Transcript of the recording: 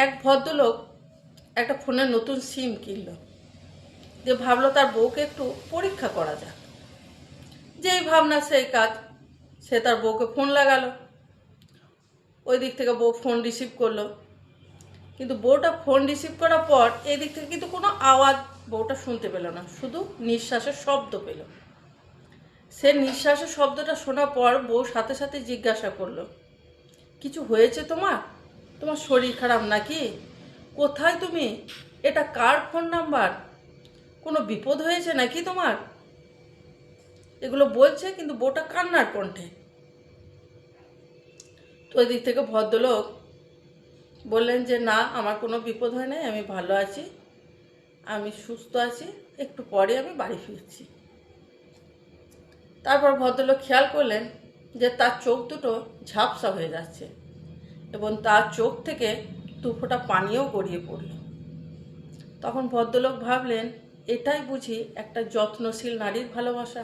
এক ভদ্রলোক একটা ফোনের নতুন সিম কিনল, যে ভাবলো তার বউকে একটু পরীক্ষা করা যাক। যেই ভাবনা সেই কাজ, সে তার বউকে ফোন লাগালো। ওই দিক থেকে বউ ফোন রিসিভ করলো, কিন্তু বউটা ফোন রিসিভ করার পর এই দিক থেকে কিন্তু কোনো আওয়াজ বউটা শুনতে পেল না, শুধু নিঃশ্বাসের শব্দ পেল। সে নিঃশ্বাসের শব্দটা শোনার পর বউ সাথে সাথে জিজ্ঞাসা করলো, কিছু হয়েছে তোমার? তোমার শরীর খারাপ নাকি? কোথায় তুমি? এটা কার ফোন নাম্বার? কোনো বিপদ হয়েছে নাকি তোমার? এগুলো বলছে, কিন্তু বউটা কান্নার কণ্ঠে। তো ওই দিক থেকে ভদ্রলোক বললেন যে না, আমার কোনো বিপদ হয় নাই, আমি ভালো আছি, আমি সুস্থ আছি, একটু পরে আমি বাড়ি ফিরছি। তারপর ভদ্রলোক খেয়াল করলেন যে তার চোখ দুটো ঝাপসা হয়ে যাচ্ছে এবং তার চোখ থেকে দু ফোঁটা পানিও গড়িয়ে পড়ল। তখন ভদ্রলোক ভাবলেন, এটাই বুঝি একটা যত্নশীল নারীর ভালোবাসা।